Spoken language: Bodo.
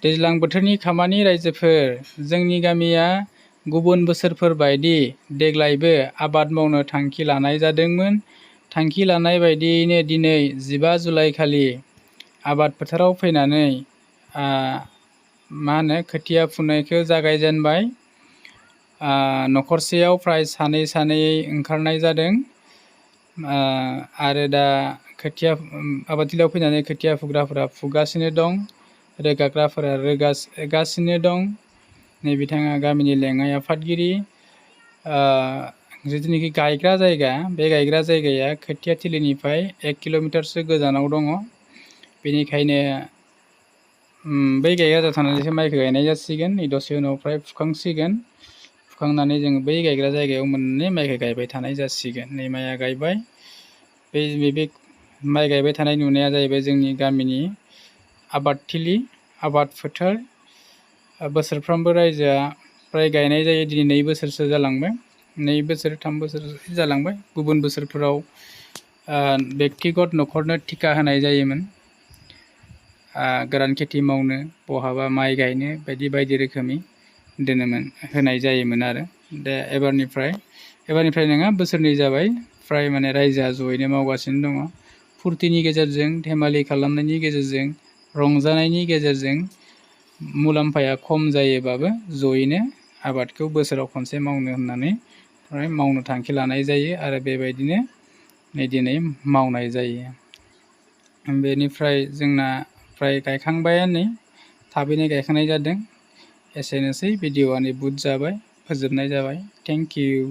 दैज्लां बोथोरनि खामानि रायजोफोर, जोंनि गामिया गुबुन बोसोरफोर बायदि देग्लायबो आबाद मावनो थांखि लानाय जादोंमोन। थांखि लानाय बायदियैनो दिनै 15 जुलाइ खालि आबाद फोथाराव फैनानै खोथिया फुनायखौ जागायजेनबाय। न'खरसेयाव फ्राय सानै ओंखारनाय जादों। आरो दा आबादथिलियाव फैनानै खोथिया फुग्राफोरा फुगासिनो दं, रोगाग्राफोरा रोगागासिनो दं। नै बिथाङा गामिनि लेङाइ आफादगिरि। जिथुनिखि गायग्रा जायगा, बे गायग्रा जायगाया खोथिया थिलिनिफ्राय 1 किल'मिटारसो गोजानाव दङ। बेनिखायनो बै गायग्रा जायगायाव थांनानैसो माइखौ गायनाय जासिगोन। नै दसे उनाव फ्राय फुखांसिगोन। फुखांनानै जोङो बै गायग्रा जायगायाव मोननानै माइखौ गायबाय थानाय जासिगोन। नै माइया गायबाय। बे माइ गायबाय थानाय नुनाया जाहैबाय जोंनि गामिनि आबादथिलि, आबाद फोथार। बोसोरफ्रोमबो रायजोआ फ्राय गायनाय जायो। दिनै 2 बोसोरसो जालांबाय। 2 बोसोर 3 बोसोर जालांबाय। गुबुन बोसोरफोराव बेक्तिगत न'खरनो थिका होनाय जायोमोन, गोरान खेथि मावनो, बहाबा माइ गायनो बायदि रोखोमनि होनाय जायोमोन आरो। दा एबारनिफ्राय नङा, बोसोरनै जाबाय फ्राय रायजोआ जयैनो मावगासिनो दङ। फुर्तिनि गेजेरजों, धेमालि खालामनायनि गेजेरजों, रंजानायनि गेजेरजों मुलाम्फाया खम जायोबाबो जयैनो आबादखौ बोसोराव खनसे मावनो होननानै मावनो थांखि लानाय जायो आरो बेबायदिनो दिनै मावनाय जायो। बेनिफ्राय जोंना फ्राय गायखांबायानो, थाबैनो गायखांनाय जादों। एसेनोसै, भिडिअ'आ बुट जाबाय, फोजोबनाय जाबाय। Thank you.